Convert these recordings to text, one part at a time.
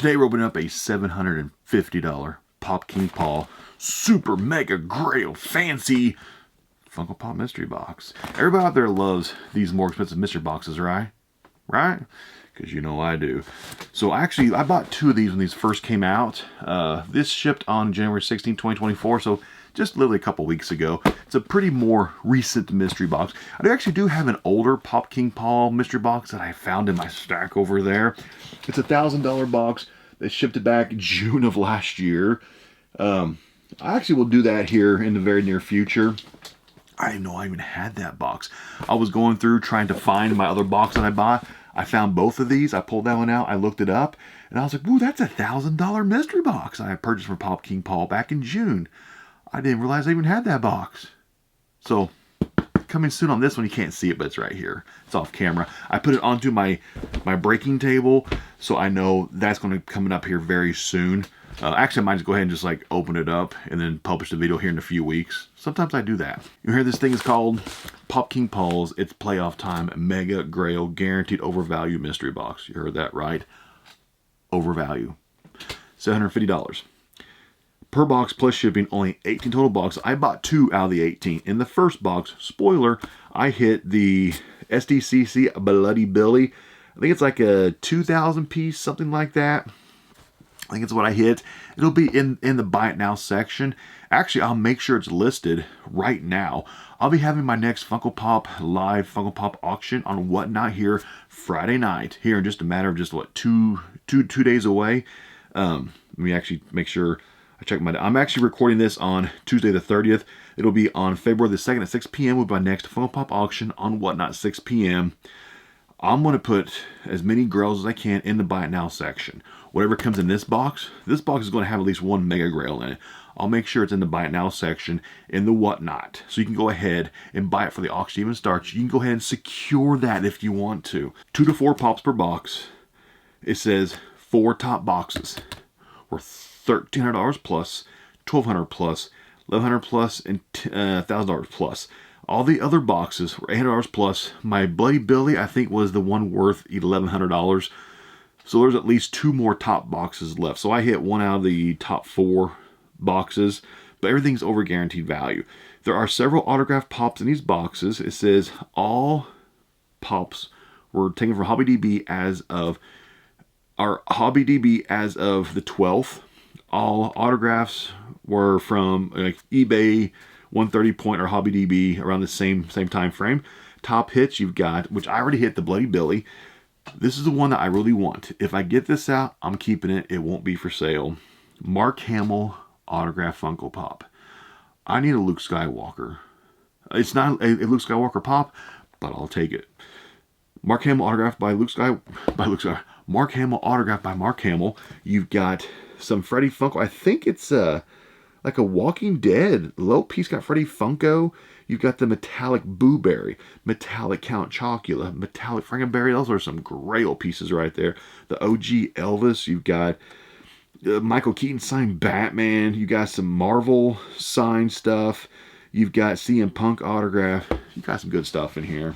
Today we're opening up a $750 Pop King Paul Super Mega Grail Fancy Funko Pop Mystery Box. Everybody out there loves these more expensive mystery boxes, right? Right? Because you know I do. So actually, I bought 2 of these when these first came out. This shipped on January 16, 2024, so just literally a couple weeks ago. It's a pretty more recent mystery box. I actually do have an older Pop King Paul mystery box that I found in my stack over there. It's a $1,000 box. They shipped it back June of last year. I actually will do that here in the very near future. I didn't know I even had that box. I was going through trying to find my other box that I bought. I found both of these. I pulled that one out. I looked it up. And I was like, ooh, that's a $1,000 mystery box I purchased from Pop King Paul back in June. I didn't realize I even had that box. So, coming soon on this one. You can't see it, but it's right here. It's off camera. I put it onto my breaking table, so I know that's going to be coming up here very soon. Actually, I might just go ahead and just like open it up and then publish the video here in a few weeks. Sometimes I do that. You hear this thing is called Pop King Paul's It's Playoff Time Mega Grail Guaranteed Overvalue Mystery Box. You heard that right. Overvalue. $750. Per box plus shipping, only 18 total boxes. I bought 2 out of the 18. In the first box, spoiler, I hit the SDCC Bloody Billy. I think it's like a 2,000 piece, something like that. I think it's what I hit. It'll be in the Buy It Now section. Actually, I'll make sure it's listed right now. I'll be having my next Funko Pop live Funko Pop auction on Whatnot here Friday night. Here in just a matter of just what, two days away. Let me actually make sure I check my. I'm actually recording this on Tuesday the 30th. It'll be on February the 2nd at 6 p.m. will be my next Funko Pop auction on Whatnot 6 p.m. I'm going to put as many grails as I can in the Buy It Now section. Whatever comes in this box is going to have at least 1 Mega Grail in it. I'll make sure it's in the Buy It Now section in the Whatnot. So you can go ahead and buy it for the auction even starts. You can go ahead and secure that if you want to. 2 to 4 pops per box. It says 4 top boxes were $1,300 plus, $1,200 plus, $1,100 plus, and $1,000 plus. All the other boxes were $800 plus. My Bloody Billy, I think, was the one worth $1,100. So there's at least 2 more top boxes left. So I hit 1 out of the top 4 boxes, but everything's over guaranteed value. There are several autographed pops in these boxes. It says all pops were taken from HobbyDB as of the 12th. All autographs were from like eBay, 130 Point, or HobbyDB around the same time frame. Top hits you've got, which I already hit the Bloody Billy. This is the one that I really want. If I get this out, I'm keeping it. It won't be for sale. Mark Hamill autograph Funko Pop. I need a Luke Skywalker. It's not a Luke Skywalker pop, but I'll take it. Mark Hamill autographed by Mark Hamill autographed by Mark Hamill. You've got some Freddy Funko. I think it's like a Walking Dead low piece. Got Freddy Funko. You've got the metallic Boo Berry, metallic Count Chocula, metallic Frankenberry. Those are some grail pieces right there. The OG Elvis. You've got Michael Keaton signed Batman. You got some Marvel signed stuff. You've got CM Punk autograph. You've got some good stuff in here.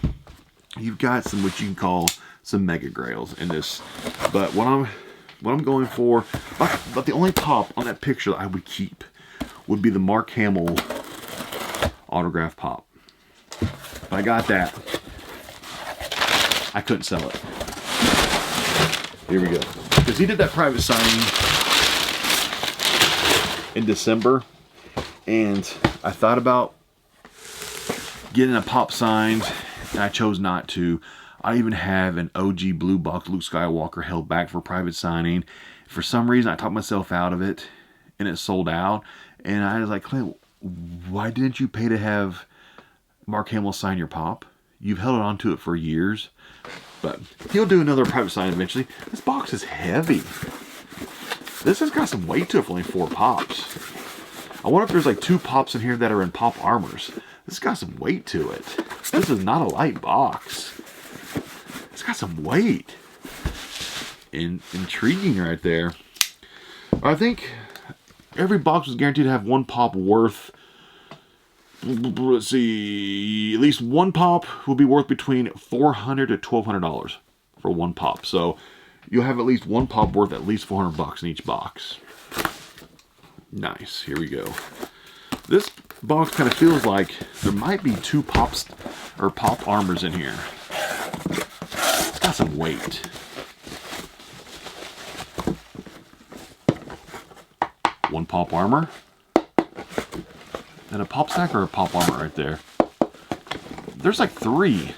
You've got some what you can call some mega grails in this. But what I'm going for, but the only pop on that picture that I would keep would be the Mark Hamill autograph pop. If I got that, I couldn't sell it. Here we go. Because he did that private signing in December, and I thought about getting a pop signed, and I chose not to. I even have an OG blue box Luke Skywalker held back for private signing. For some reason, I talked myself out of it, and it sold out. And I was like, Clint, why didn't you pay to have Mark Hamill sign your pop? You've held on to it for years. But he'll do another private sign eventually. This box is heavy. This has got some weight to it for only 4 pops. I wonder if there's like 2 pops in here that are in pop armors. This has got some weight to it. This is not a light box. It's got some weight. Intriguing right there. I think every box was guaranteed to have 1 pop worth, let's see, at least 1 pop will be worth between $400 to $1,200 for 1 pop. So you'll have at least one pop worth at least 400 bucks in each box. Nice. Here we go. This box kind of feels like there might be 2 pops or pop armors in here. It's got some weight. One pop armor. And a pop stack or a pop armor right there. There's like 3.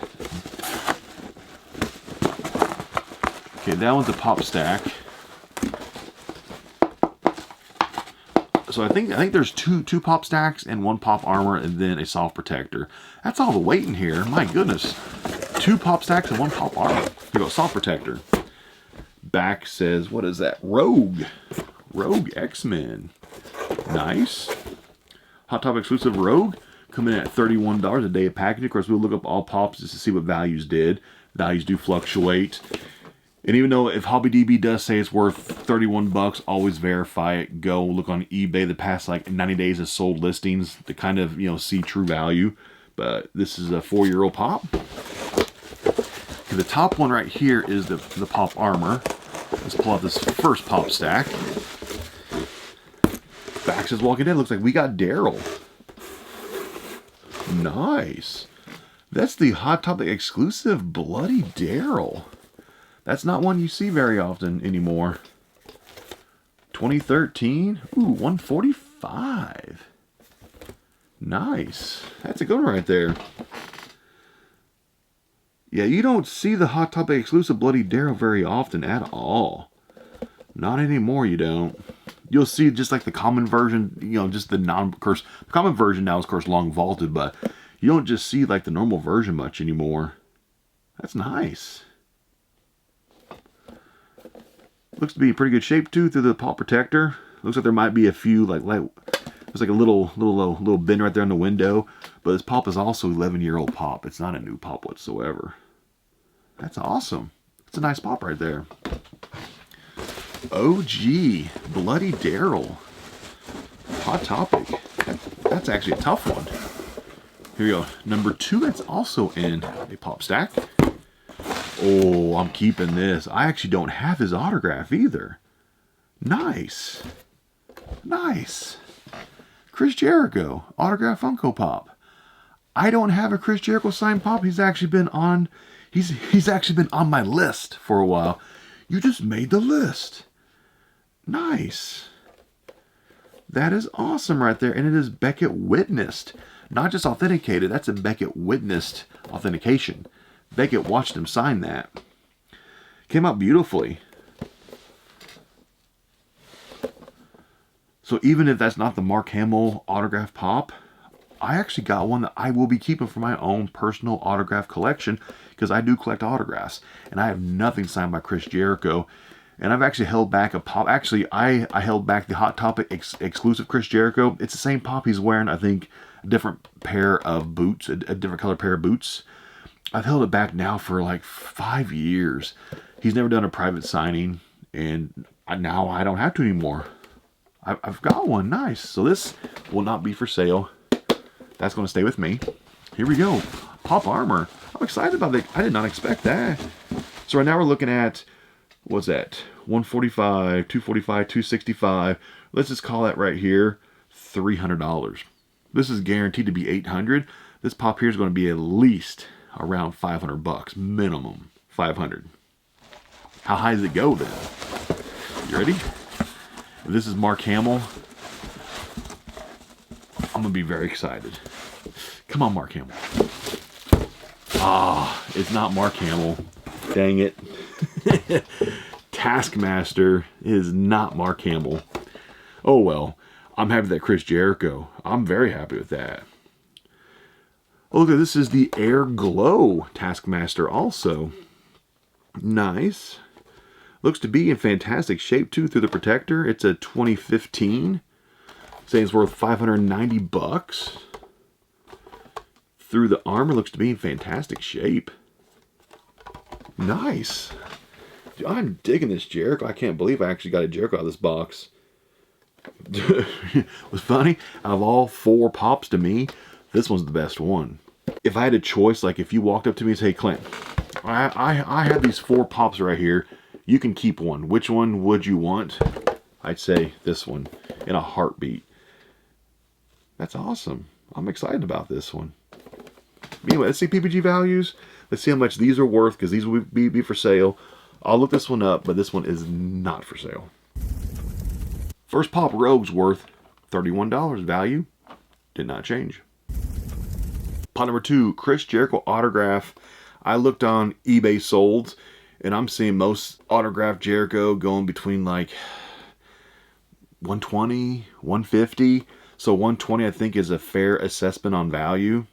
Okay, that one's a pop stack. So I think there's two pop stacks and 1 pop armor and then a soft protector. That's all the weight in here. My goodness. 2 pop stacks and 1 pop armor. Here we go, soft protector. Back says, what is that? Rogue. Rogue X-Men. Nice. Hot Topic exclusive Rogue. Coming in at $31 a day of packaging. Of course, we'll look up all pops just to see what values did. Values do fluctuate. And even though if HobbyDB does say it's worth 31 bucks, always verify it. Go look on eBay the past like 90 days of sold listings to kind of, you know, see true value. But this is a 4-year-old pop. Okay, the top one right here is the pop armor. Let's pull out this first pop stack. Back says Walking Dead. Looks like we got Daryl. Nice. That's the Hot Topic exclusive Bloody Daryl. That's not one you see very often anymore. 2013. Ooh, 145. Nice. That's a good one right there. Yeah, you don't see the Hot Topic exclusive Bloody Daryl very often at all. Not anymore, you don't. You'll see just like the common version, you know, just the of course, the common version now is, of course, long vaulted, but you don't just see like the normal version much anymore. That's nice. Looks to be in pretty good shape too through the pop protector. Looks like there might be a few like there's like a little bin right there on the window, but this pop is also 11-year-old pop. It's not a new pop whatsoever. That's awesome. It's a nice pop right there. OG Bloody Daryl. Hot Topic. That's actually a tough one. Here we go. Number 2, that's also in a pop stack. Oh, I'm keeping this. I actually don't have his autograph either. Nice. Nice. Chris Jericho. Autograph Funko Pop. I don't have a Chris Jericho signed pop. He's actually been on my list for a while. You just made the list. Nice. That is awesome right there. And it is Beckett witnessed. Not just authenticated. That's a Beckett witnessed authentication. Beckett watched him sign that. Came out beautifully. So even if that's not the Mark Hamill autograph pop, I actually got one that I will be keeping for my own personal autograph collection because I do collect autographs. And I have nothing signed by Chris Jericho. And I've actually held back a pop. Actually, I held back the Hot Topic exclusive Chris Jericho. It's the same pop he's wearing, I think, a different pair of boots, a different color pair of boots. I've held it back now for like 5 years. He's never done a private signing, and now I don't have to anymore. I've got one. Nice. So this will not be for sale. That's going to stay with me. Here we go. Pop armor. I'm excited about that. I did not expect that. So right now we're looking at, what's that? 145, 245, 265. Let's just call that right here $300. This is guaranteed to be $800. This pop here is going to be at least around 500 bucks, minimum 500. How high does it go then? You ready? If this is Mark Hamill, I'm gonna be very excited. Come on, Mark Hamill. Ah, it's not Mark Hamill. Dang it. Taskmaster is not Mark Hamill. Oh well, I'm happy that Chris Jericho. I'm very happy with that. Oh, look, this is the Air Glow Taskmaster also. Nice. Looks to be in fantastic shape too through the protector. It's a 2015. Saying it's worth 590 bucks. Through the armor, looks to be in fantastic shape. Nice. Dude, I'm digging this Jericho. I can't believe I actually got a Jericho out of this box. What's funny, out of all 4 pops to me, this one's the best one. If I had a choice, like if you walked up to me and said, hey Clint, I have these 4 pops right here. You can keep one. Which one would you want? I'd say this one in a heartbeat. That's awesome. I'm excited about this one. Anyway, let's see PPG values. Let's see how much these are worth, because these will be for sale. I'll look this one up, but this one is not for sale. First Pop Rogue's worth $31. Value did not change. Pot number 2, Chris Jericho autograph. I looked on eBay solds, and I'm seeing most autograph Jericho going between like 120, 150. So 120 I think is a fair assessment on value.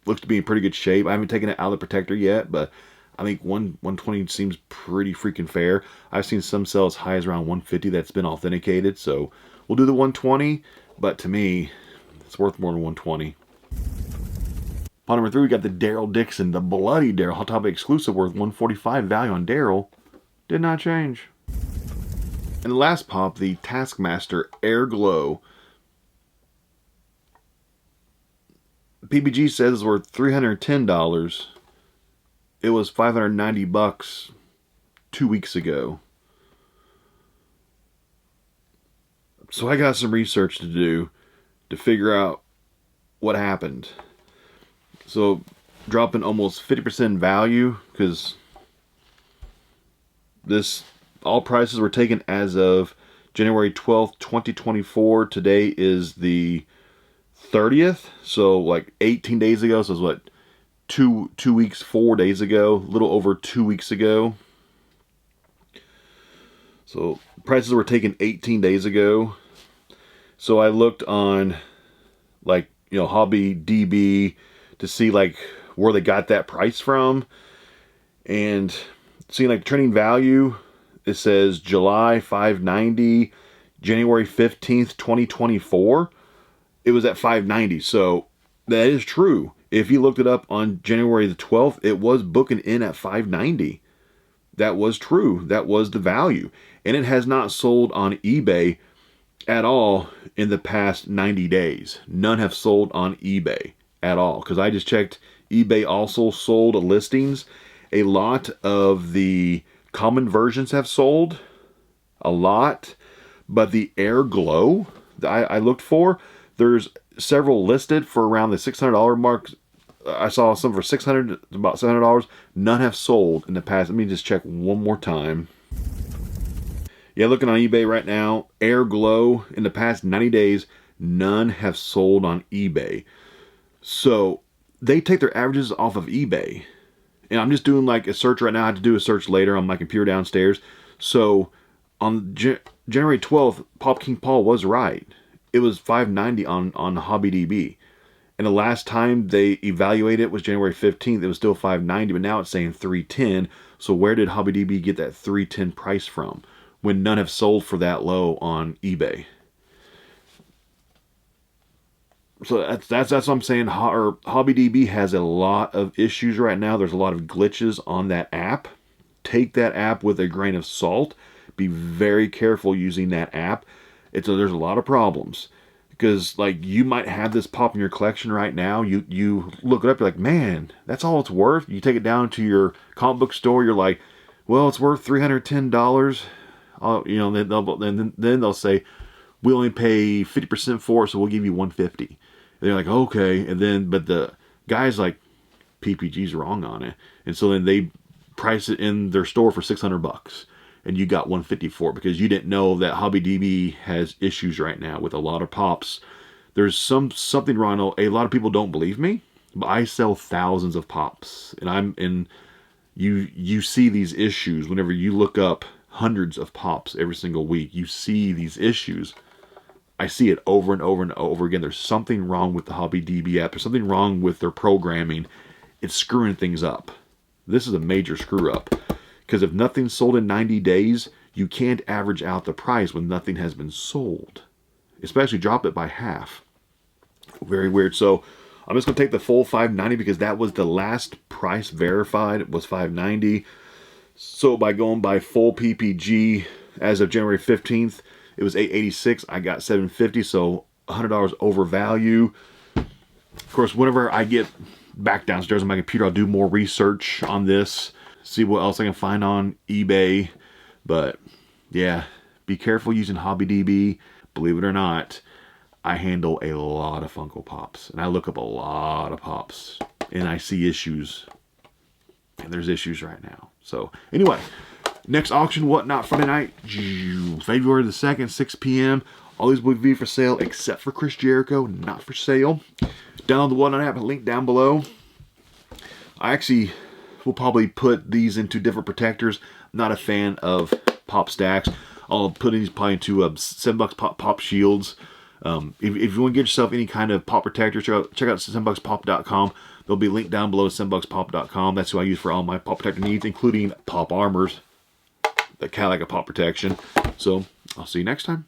Looks to be in pretty good shape. I haven't taken it out of the protector yet, but I think 120 seems pretty freaking fair. I've seen some sell as high as around 150 that's been authenticated. So we'll do the 120, but to me, it's worth more than 120. Pot number 3, we got the Daryl Dixon, the Bloody Daryl Hot Topic exclusive, worth 145. Value on Daryl did not change. And the last pop, the Taskmaster Air Glow. PPG says it's worth $310. It was $590 2 weeks ago. So I got some research to do to figure out what happened. So dropping almost 50% value, because all prices were taken as of January 12th, 2024. Today is the 30th, so like 18 days ago. So it's what, two weeks, 4 days ago, a little over 2 weeks ago. So prices were taken 18 days ago. So I looked on like, Hobby DB to see like where they got that price from, and seeing like trending value, it says July 590, January 15th, 2024. It was at 590. So that is true. If you looked it up on January the 12th, it was booking in at 590. That was true. That was the value. And it has not sold on eBay at all in the past 90 days. None have sold on eBay at all. Because I just checked, eBay also sold listings. A lot of the common versions have sold. A lot. But the Air Glow that I looked for, there's several listed for around the $600 mark. I saw some for $600, about $700. None have sold in the past. Let me just check one more time. Yeah, looking on eBay right now, Air Glow, in the past 90 days, none have sold on eBay. So they take their averages off of eBay. And I'm just doing like a search right now. I have to do a search later on my computer downstairs. So on January 12th, Pop King Paul was right. It was $590 on Hobby DB. And the last time they evaluated it was January 15th. It was still $590, but now it's saying $310. So where did Hobby DB get that $310 price from when none have sold for that low on eBay? So that's what I'm saying. Hobby DB has a lot of issues right now. There's a lot of glitches on that app. Take that app with a grain of salt. Be very careful using that app. There's a lot of problems, because like you might have this pop in your collection right now. You look it up, you're like, man, that's all it's worth. You take it down to your comic book store, you're like, well, it's worth $310. Then they'll say, we only pay 50% for it, so we'll give you $150. And they're like, okay, but the guy's like, PPG's wrong on it, and so then they price it in their store for $600. And you got $150 for it because you didn't know that Hobby DB has issues right now with a lot of pops. There's something wrong. A lot of people don't believe me, but I sell thousands of pops, and you see these issues whenever you look up hundreds of pops every single week. You see these issues. I see it over and over and over again. There's something wrong with the Hobby DB app. There's something wrong with their programming. It's screwing things up. This is a major screw up. Because if nothing's sold in 90 days, you can't average out the price when nothing has been sold. Especially drop it by half. Very weird. So I'm just going to take the full $590 because that was the last price verified. It was $590. So by going by full PPG as of January 15th, it was $886. I got $750, so $100 over value. Of course, whenever I get back downstairs on my computer, I'll do more research on this. See what else I can find on eBay. But yeah, be careful using HobbyDB. Believe it or not, I handle a lot of Funko Pops, and I look up a lot of pops, and I see issues, and there's issues right now. So anyway, next auction, Whatnot, Friday night, February the 2nd, 6 p.m. All these will be for sale except for Chris Jericho, not for sale. Download the Whatnot app, link down below. I actually will probably put these into different protectors. I'm not a fan of pop stacks. I'll put these probably into $7 pop shields. If you want to get yourself any kind of pop protector, check out $7pop.com. There'll be a link down below, $7pop.com. That's who I use for all my pop protector needs, including pop armors that kind of like a pop protection. So I'll see you next time.